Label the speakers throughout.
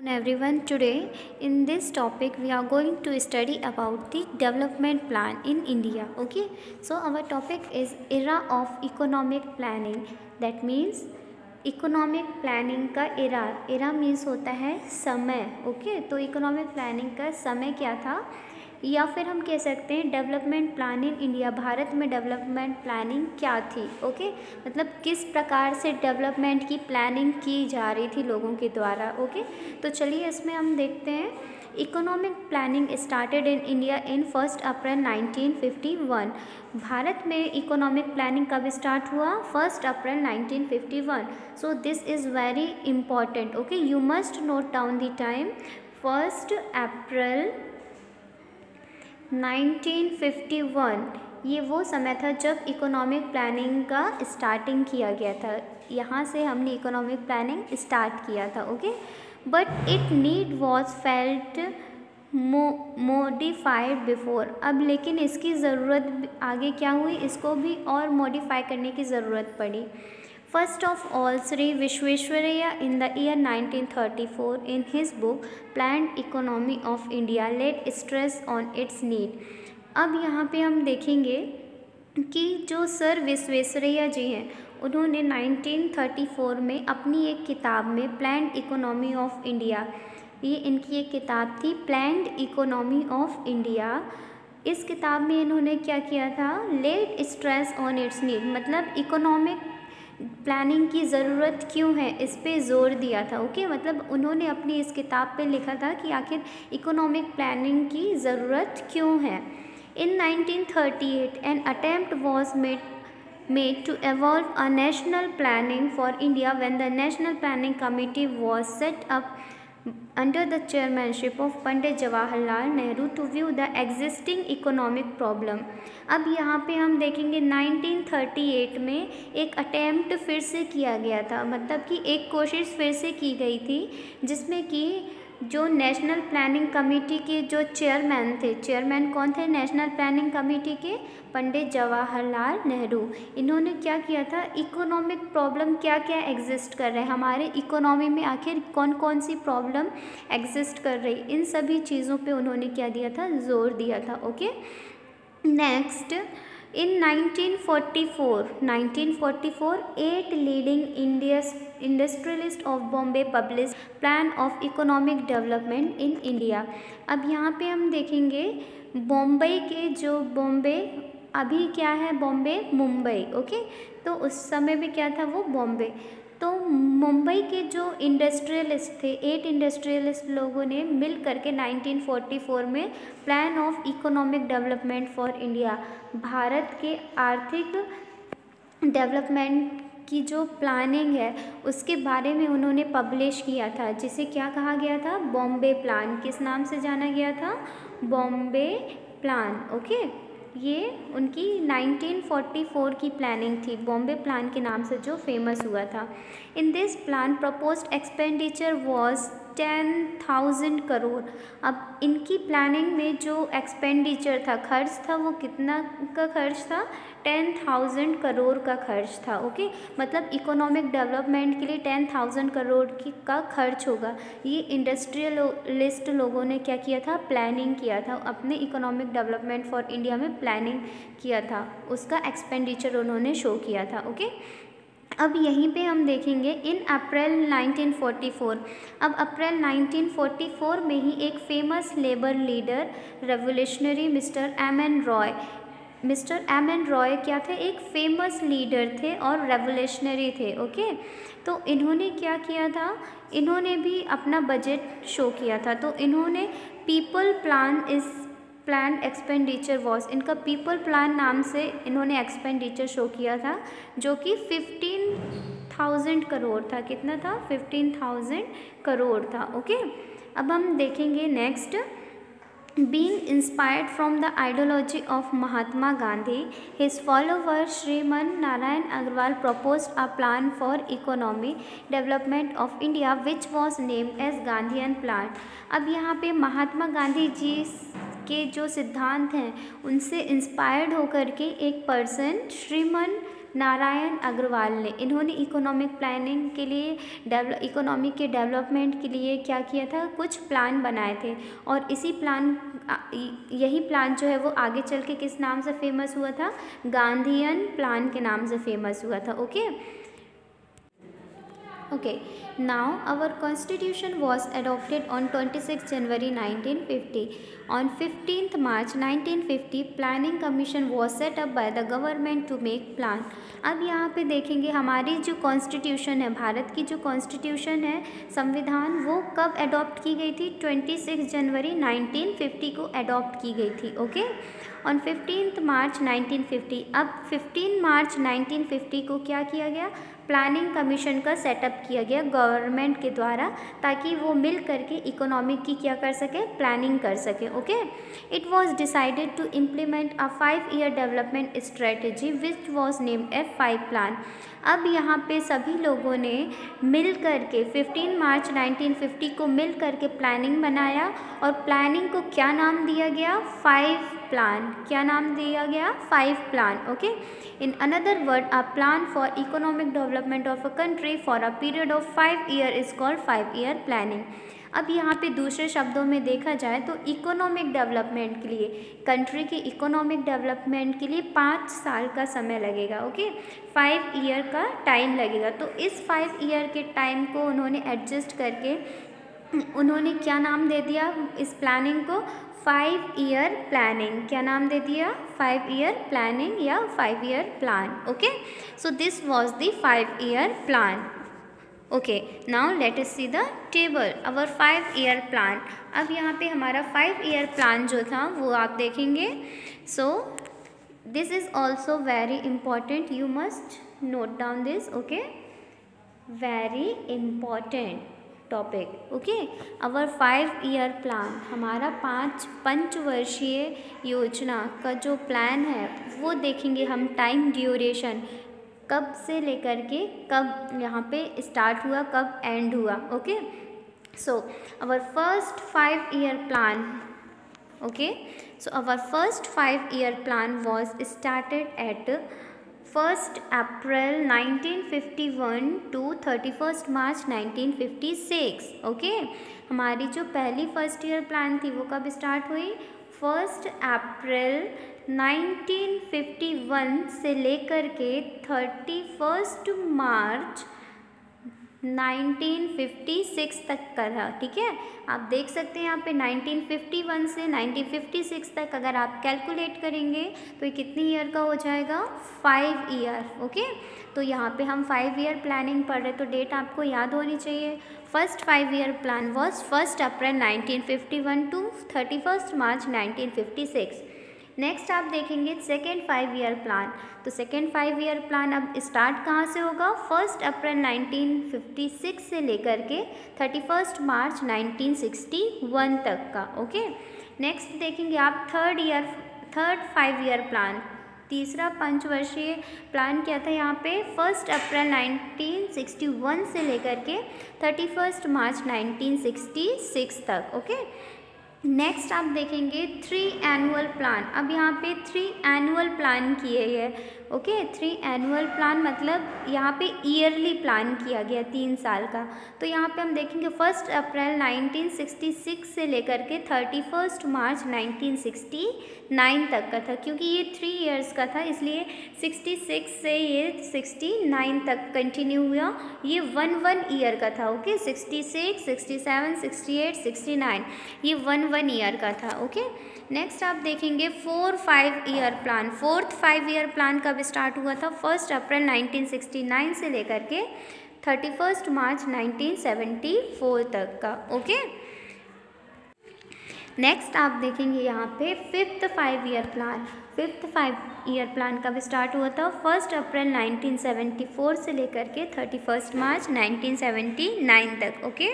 Speaker 1: Everyone, today in this topic we are going to study about the development plan in India. Okay, so our topic is era of economic planning. That means economic planning का era means होता है समय. Okay, तो economic planning का समय क्या था, या फिर हम कह सकते हैं development plan in India. Bharat में डेवलपमेंट प्लानिंग क्या थी. ओके, मतलब किस प्रकार से डेवलपमेंट की प्लानिंग की जा रही थी लोगों के द्वारा. ओके, तो चलिए इसमें हम देखते हैं. Economic planning started in India in 1 April 1951. Bharat में इकोनॉमिक प्लानिंग कब स्टार्ट हुआ? 1 April 1951. So this is very important. Okay, you must note down the time. 1 April 1951 ये वो समय था जब इकोनॉमिक प्लानिंग का स्टार्टिंग किया गया था. यहाँ से हमने इकोनॉमिक प्लानिंग स्टार्ट किया था. Okay, but it need was felt modified before. अब लेकिन इसकी ज़रूरत आगे क्या हुई, इसको भी और मॉडिफाई करने की ज़रूरत पड़ी. First of all, Sri Vishwesvaraya in the year 1934 in his book Planned Economy of India laid stress on its need. अब यहाँ पे हम देखेंगे कि जो सर विश्वेश्वरैया जी हैं उन्होंने 1934 में अपनी एक किताब में प्लान्ड इकोनॉमी ऑफ इंडिया, ये इनकी एक किताब थी प्लान्ड इकोनॉमी ऑफ इंडिया. इस किताब में इन्होंने क्या किया था, laid stress on its need, मतलब इकोनॉमिक प्लानिंग की ज़रूरत क्यों है इस पे ज़ोर दिया था. ओके, मतलब उन्होंने अपनी इस किताब पे लिखा था कि आखिर इकोनॉमिक प्लानिंग की ज़रूरत क्यों है. इन 1938 an attempt was made to evolve a national planning for India when the National Planning Committee was set up under the chairmanship of Pandit Jawaharlal Nehru to view the existing economic problem. अब यहाँ पे हम देखेंगे 1938 में एक attempt फिर से किया गया था, मतलब कि एक कोशिश फिर से की गई थी जिसमें कि जो नेशनल प्लानिंग कमेटी के जो चेयरमैन थे, चेयरमैन कौन थे नेशनल प्लानिंग कमेटी के? पंडित जवाहरलाल नेहरू. इन्होंने क्या किया था, इकोनॉमिक प्रॉब्लम क्या क्या एग्जिस्ट कर रहे हैं हमारे इकोनॉमी में, आखिर कौन कौन सी प्रॉब्लम एग्जिस्ट कर रही, इन सभी चीज़ों पे उन्होंने क्या दिया था, जोर दिया था. Okay, next in 1944 8 leading industrialists of Bombay published plan of economic development in India. अब यहाँ पे हम देखेंगे बॉम्बे के जो बॉम्बे अभी क्या है, बॉम्बे मुंबई. ओके, तो उस समय में क्या था, वो बॉम्बे. तो मुंबई के जो इंडस्ट्रियलिस्ट थे, 8 इंडस्ट्रियलिस्ट लोगों ने मिल करके 1944 में plan of economic development for India, Bharat के आर्थिक डेवलपमेंट की जो प्लानिंग है उसके बारे में उन्होंने पब्लिश किया था, जिसे क्या कहा गया था, बॉम्बे प्लान. किस नाम से जाना गया था, बॉम्बे प्लान. ओके, ये उनकी 1944 की प्लानिंग थी, बॉम्बे प्लान के नाम से जो फेमस हुआ था. In this plan proposed expenditure was 10,000 crore. अब इनकी प्लानिंग में जो एक्सपेंडिचर था, खर्च था, वो कितना का खर्च था, 10,000 करोड़ का खर्च था. ओके, मतलब इकोनॉमिक डेवलपमेंट के लिए 10,000 करोड़ का खर्च होगा. ये इंडस्ट्रियलिस्ट लोगों ने क्या किया था, प्लानिंग किया था, अपने इकोनॉमिक डेवलपमेंट फॉर इंडिया में प्लानिंग किया था, उसका एक्सपेंडिचर उन्होंने शो किया था. ओके, अब यहीं पे हम देखेंगे इन अप्रैल 1944. अब अप्रैल 1944 में ही एक famous labour leader revolutionary mister M.N.. Roy क्या थे, एक फेमस लीडर थे और रेवोल्यूशनरी थे. ओके, तो इन्होंने क्या किया था, इन्होंने भी अपना बजट शो किया था. तो इन्होंने पीपल प्लान इस प्लान एक्सपेंडिचर वॉज, इनका पीपल प्लान नाम से इन्होंने एक्सपेंडिचर शो किया था, जो कि 15,000 करोड़ था. कितना था, 15,000 करोड़ था. ओके, अब हम देखेंगे next. Being inspired from the ideology of Mahatma Gandhi, his follower Shriman Narayan Agarwal proposed a plan for economic development of India, which was named as Gandhian Plan. अब यहाँ पे महात्मा गांधी जी के जो सिद्धांत हैं उनसे इंस्पायर्ड होकर के एक पर्सन श्रीमन नारायण अग्रवाल ने, इन्होंने इकोनॉमिक प्लानिंग के लिए इकोनॉमी के डेवलपमेंट के लिए क्या किया था, कुछ प्लान बनाए थे। और यही प्लान जो है वो आगे चल के किस नाम से फेमस हुआ था, गांधीयन प्लान के नाम से फेमस हुआ था। Okay, now our constitution was adopted on 26 January 1950. On 15th March 1950, planning commission was set up by the government to make plan. अब यहाँ पे देखेंगे हमारी जो कॉन्स्टिट्यूशन है, भारत की जो कॉन्स्टिट्यूशन है, संविधान, वो कब अडॉप्ट की गई थी, 26 जनवरी 1950 को अडॉप्ट की गई थी। ओके, ऑन 15 मार्च 1950। अब 15 मार्च 1950 को क्या किया गया, प्लानिंग कमीशन का सेटअप किया गया गवर्नमेंट के द्वारा, ताकि वो मिल करके इकोनॉमिक की क्या कर सके, प्लानिंग कर सके। Okay, it was decided to implement a 5-year development strategy which was named a 5 plan. अब यहाँ पे सभी लोगों ने मिल करके 15 मार्च 1950 को मिल करके प्लानिंग बनाया, और प्लानिंग को क्या नाम दिया गया, 5 प्लान। क्या नाम दिया गया, 5 plan. Okay, in another word, a plan for economic development of a country for a period of 5 year is called 5-year planning. अब यहाँ पे दूसरे शब्दों में देखा जाए तो इकोनॉमिक डेवलपमेंट के लिए, कंट्री के इकोनॉमिक डेवलपमेंट के लिए 5 साल का समय लगेगा। ओके, 5 year का टाइम लगेगा। तो इस 5 year के टाइम को उन्होंने एडजस्ट करके उन्होंने क्या नाम दे दिया इस प्लानिंग को, 5-year प्लानिंग। क्या नाम दे दिया, 5-year प्लानिंग या 5-year plan. Okay, so this was the 5-year plan. Okay, now let us see the table our 5-year plan. अब यहाँ पे हमारा 5-year प्लान जो था वो आप देखेंगे। So this is also very important, you must note down this. Okay, very important topic. Okay, our 5-year plan, हमारा 5 पंचवर्षीय योजना का जो प्लान है वो देखेंगे हम। टाइम ड्यूरेशन, कब से लेकर के कब यहाँ पे स्टार्ट हुआ, कब एंड हुआ। Okay, so our first 5-year plan, okay, so our first 5-year plan was started at 1 April 1951 to 31 March 1956। Okay, हमारी जो पहली फर्स्ट ईयर प्लान थी वो कब स्टार्ट हुई, 1 अप्रैल 1951 से लेकर के 31 मार्च 1956 तक का था। ठीक है, आप देख सकते हैं यहाँ पे 1951 से 1956 तक अगर आप कैलकुलेट करेंगे तो ये कितनी ईयर का हो जाएगा, 5 year। ओके, तो यहाँ पे हम 5-year प्लानिंग पढ़ रहे, तो डेट आपको याद होनी चाहिए। First 5-year plan was 1 April 1951 to 31 March 1956। Next आप देखेंगे सेकेंड 5-year प्लान। तो सेकेंड 5-year प्लान अब स्टार्ट कहाँ से होगा, 1 अप्रैल 1956 से लेकर के 31 मार्च 1961 तक का। ओके, नेक्स्ट देखेंगे आप थर्ड 5-year प्लान, तीसरा पंचवर्षीय प्लान क्या था यहाँ पे, 1 अप्रैल 1961 से लेकर के 31 मार्च 1966 तक। ओके, नेक्स्ट आप देखेंगे 3 एनुअल प्लान। अब यहाँ पे 3 एनुअल प्लान किए हैं। ओके, 3 एनुअल प्लान मतलब यहाँ पे ईयरली प्लान किया गया 3 साल का। तो यहाँ पे हम देखेंगे 1 अप्रैल 1966 से लेकर के 31 मार्च 1969 तक का था, क्योंकि ये 3 years का था इसलिए 66 से ये 69 तक कंटिन्यू हुआ। ये 1 year का था। ओके, 66, 67, 68, 69 ये 1 year का था। ओके, नेक्स्ट आप देखेंगे 4 5-year plan. Fourth 5-year plan कब स्टार्ट हुआ था, 1 अप्रैल 1969 से लेकर के 31 मार्च 1974 तक का। ओके, नेक्स्ट आप देखेंगे यहाँ पे 5th 5-year plan. 5th 5-year plan कब स्टार्ट हुआ था, 1 अप्रैल 1974 से लेकर के 31 मार्च 1979 तक। ओके,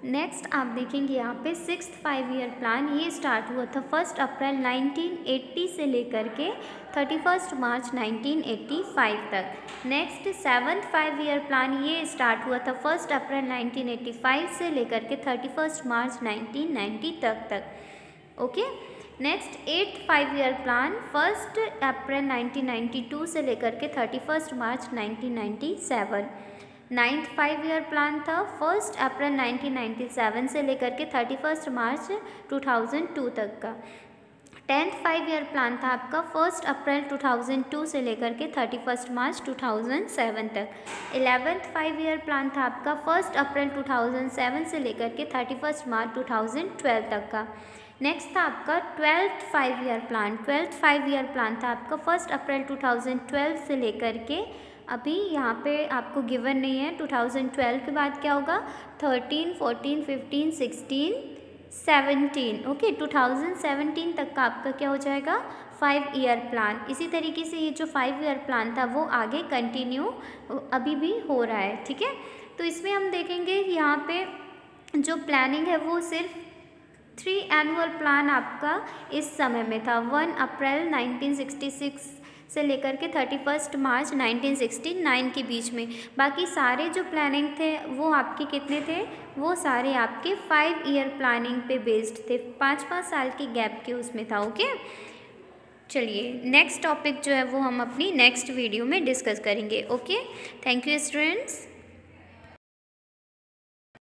Speaker 1: नेक्स्ट आप देखेंगे यहाँ पे 6th 5-year प्लान, ये स्टार्ट हुआ था 1 अप्रैल 1980 से लेकर के 31 मार्च 1985 तक। नेक्स्ट 7th 5-year प्लान, ये स्टार्ट हुआ था 1 अप्रैल 1985 से लेकर के 31 मार्च 1990 तक। Okay, next 8th 5 year plan 1 अप्रैल 1992 से लेकर के 31 मार्च 1997। 9th 5 ईयर प्लान था 1 अप्रैल 1997 से लेकर के 31 मार्च 2002 तक का। 10th 5 ईयर प्लान था आपका 1 अप्रैल 2002 से लेकर के 31 मार्च 2007 तक। 11th 5 ईयर प्लान था आपका 1 अप्रैल 2007 से लेकर के 31 मार्च 2012 तक का। नेक्स्ट था आपका 12th 5 year plan. 12th 5 year plan था आपका 1 अप्रैल 2012 से लेकर के, अभी यहाँ पे आपको गिवन नहीं है, 2012 के बाद क्या होगा, 13, 14, 15, 16, 17, ओके 2017 तक का आपका क्या हो जाएगा 5 ईयर प्लान। इसी तरीके से ये जो 5 ईयर प्लान था वो आगे कंटिन्यू अभी भी हो रहा है, ठीक है। तो इसमें हम देखेंगे यहाँ पे जो प्लानिंग है वो सिर्फ 3 एनुअल प्लान आपका इस समय में था, 1 अप्रैल 1966 से लेकर के 31 मार्च 1969 के बीच में। बाकी सारे जो प्लानिंग थे वो आपके कितने थे, वो सारे आपके 5 ईयर प्लानिंग पे बेस्ड थे, 5-5 साल के गैप के उसमें था, ओके। चलिए नेक्स्ट टॉपिक जो है वो हम अपनी नेक्स्ट वीडियो में डिस्कस करेंगे, ओके। Thank you students.